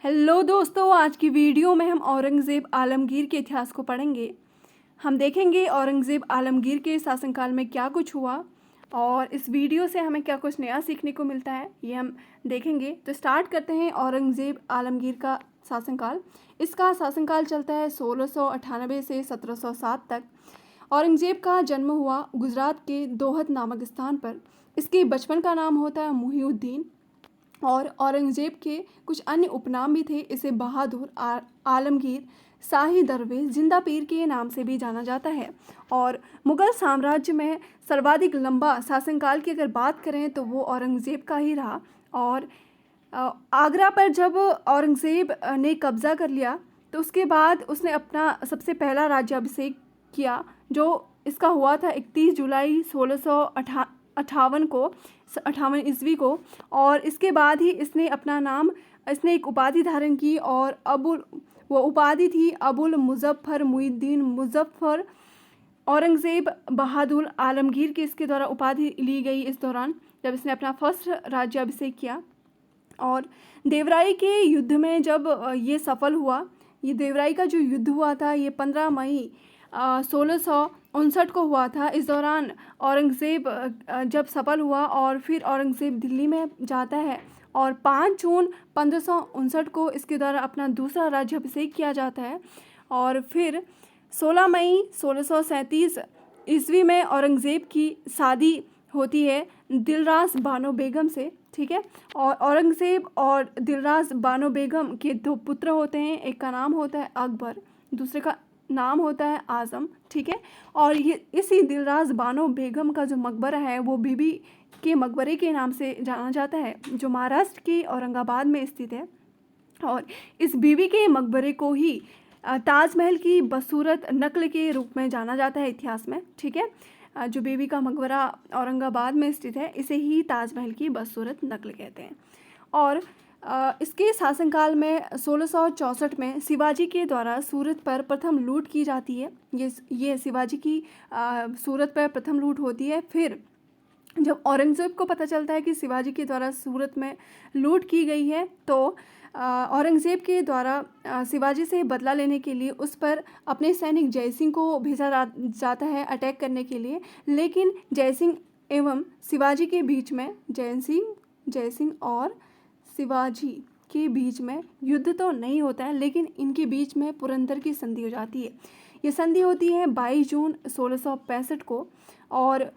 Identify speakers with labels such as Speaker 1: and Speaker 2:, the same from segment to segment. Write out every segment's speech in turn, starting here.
Speaker 1: Hello दोस्तों, आज की वीडियो में हम औरंगज़ेब आलमगीर के इतिहास को पढ़ेंगे। हम देखेंगे औरंगज़ेब आलमगीर के शासनकाल में क्या कुछ हुआ और इस वीडियो से हमें क्या कुछ नया सीखने को मिलता है, ये हम देखेंगे। तो स्टार्ट करते हैं औरंगज़ेब आलमगीर का शासनकाल। इसका शासनकाल चलता है 1698 से 1707 तक। औरंगज़ेब का जन्म हुआ गुजरात के दोहद नामक स्थान पर। इसके बचपन का नाम होता है मुहिउद्दीन और औरंगज़ेब के कुछ अन्य उपनाम भी थे। इसे बहादुर, आलमगीर, शाही दरवेश, जिंदा पीर के नाम से भी जाना जाता है। और मुग़ल साम्राज्य में सर्वाधिक लंबा शासनकाल की अगर बात करें तो वो औरंगज़ेब का ही रहा। और आगरा पर जब औरंगज़ेब ने कब्ज़ा कर लिया तो उसके बाद उसने अपना सबसे पहला राज्याभिषेक किया, जो इसका हुआ था 31 जुलाई 1658 को 58 ईस्वी को। और इसके बाद ही इसने एक उपाधि धारण की और वो उपाधि थी अबुल मुज़फ़्फ़र मुइनुद्दीन मुज़फ़्फ़र। औरंगज़ेब बहादुर आलमगीर की इसके द्वारा उपाधि ली गई इस दौरान जब इसने अपना फर्स्ट राज्याभिषेक किया। और देवराई के युद्ध में जब ये सफल हुआ, ये देवराई का जो युद्ध हुआ था ये 15 मई 1659 को हुआ था। इस दौरान औरंगज़ेब जब सफल हुआ और फिर औरंगज़ेब दिल्ली में जाता है और 5 जून 1559 को इसके द्वारा अपना दूसरा राज्याभिषेक किया जाता है। और फिर 16 मई 1637 ईस्वी में औरंगज़ेब की शादी होती है दिलरास बानो बेगम से, ठीक है। और औरंगज़ेब और दिलरास बानो बेगम के 2 पुत्र होते हैं, एक का नाम होता है अकबर, दूसरे का नाम होता है आज़म, ठीक है। और ये इसी दिलरास बानो बेगम का जो मकबरा है वो बीबी के मकबरे के नाम से जाना जाता है, जो महाराष्ट्र के औरंगाबाद में स्थित है। और इस बीबी के मकबरे को ही ताजमहल की बदसूरत नकल के रूप में जाना जाता है इतिहास में, ठीक है। जो बीबी का मकबरा औरंगाबाद में स्थित है इसे ही ताजमहल की बदसूरत नकल कहते हैं। और इसके शासनकाल में 1664 में शिवाजी के द्वारा सूरत पर प्रथम लूट की जाती है। ये शिवाजी की सूरत पर प्रथम लूट होती है। फिर जब औरंगज़ेब को पता चलता है कि शिवाजी के द्वारा सूरत में लूट की गई है तो औरंगज़ेब के द्वारा शिवाजी से बदला लेने के लिए उस पर अपने सैनिक जयसिंह को भेजा जाता है अटैक करने के लिए। लेकिन जयसिंह एवं शिवाजी के बीच में जयसिंह और शिवाजी के बीच में युद्ध तो नहीं होता है, लेकिन इनके बीच में पुरंदर की संधि हो जाती है। ये संधि होती है 22 जून 1665 को। और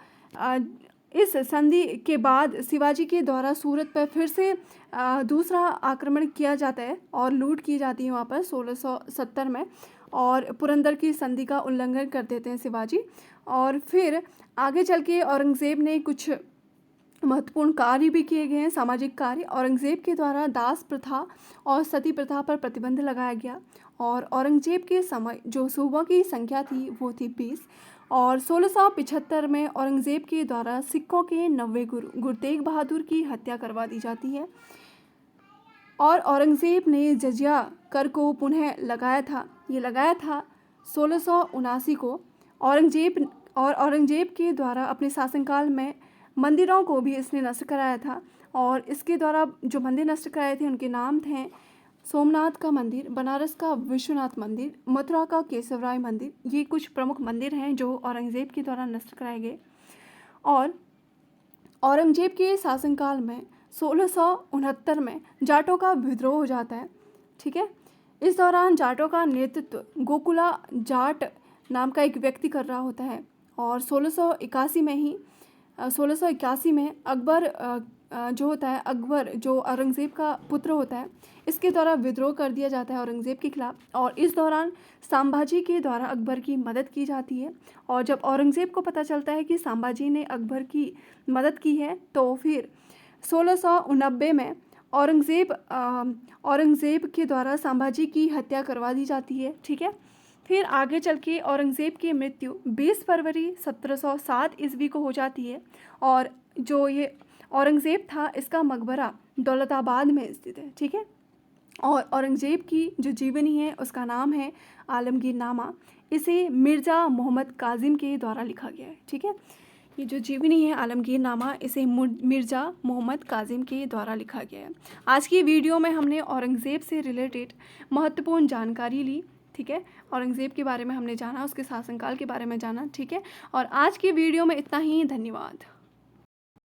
Speaker 1: इस संधि के बाद शिवाजी के द्वारा सूरत पर फिर से दूसरा आक्रमण किया जाता है और लूट की जाती है वहाँ पर 1670 में। और पुरंदर की संधि का उल्लंघन कर देते हैं शिवाजी। और फिर आगे चल के औरंगज़ेब ने कुछ महत्वपूर्ण कार्य भी किए गए हैं, सामाजिक कार्य। औरंगज़ेब के द्वारा दास प्रथा और सती प्रथा पर प्रतिबंध लगाया गया। और औरंगज़ेब के समय जो सूबों की संख्या थी वो थी 20। और 1675 में औरंगज़ेब के द्वारा सिखों के 90 गुरु तेग बहादुर की हत्या करवा दी जाती है। और औरंगज़ेब ने जजिया कर को पुनः लगाया था, ये लगाया था 1679 को। औरंगज़ेब के द्वारा अपने शासनकाल में मंदिरों को भी इसने नष्ट कराया था। और इसके द्वारा जो मंदिर नष्ट कराए थे उनके नाम थे सोमनाथ का मंदिर, बनारस का विश्वनाथ मंदिर, मथुरा का केशवराय मंदिर। ये कुछ प्रमुख मंदिर हैं जो औरंगज़ेब के द्वारा नष्ट कराए गए। और औरंगज़ेब के शासनकाल में 1669 में जाटों का विद्रोह हो जाता है, ठीक है। इस दौरान जाटों का नेतृत्व गोकुला जाट नाम का एक व्यक्ति कर रहा होता है। और 1681 में अकबर जो होता है, अकबर जो औरंगज़ेब का पुत्र होता है, इसके द्वारा विद्रोह कर दिया जाता है औरंगज़ेब के खिलाफ। और इस दौरान संभाजी के द्वारा अकबर की मदद की जाती है। और जब औरंगज़ेब को पता चलता है कि संभाजी ने अकबर की मदद की है तो फिर 1689 में औरंगज़ेब के द्वारा संभाजी की हत्या करवा दी जाती है, ठीक है। फिर आगे चल के औरंगज़ेब की मृत्यु 20 फरवरी 1707 ईस्वी को हो जाती है। और जो ये औरंगज़ेब था इसका मकबरा दौलताबाद में स्थित है, ठीक है। और औरंगज़ेब की जो जीवनी है उसका नाम है आलमगीर नामा। इसे मिर्ज़ा मोहम्मद काजिम के द्वारा लिखा गया है, ठीक है। ये जो जीवनी है आलमगीर नामा, इसे मिर्ज़ा मोहम्मद कासिम के द्वारा लिखा गया है। आज की वीडियो में हमने औरंगज़ेब से रिलेटेड महत्वपूर्ण जानकारी ली, ठीक है। औरंगज़ेब के बारे में हमने जाना, उसके शासनकाल के बारे में जाना, ठीक है। और आज की वीडियो में इतना ही, धन्यवाद।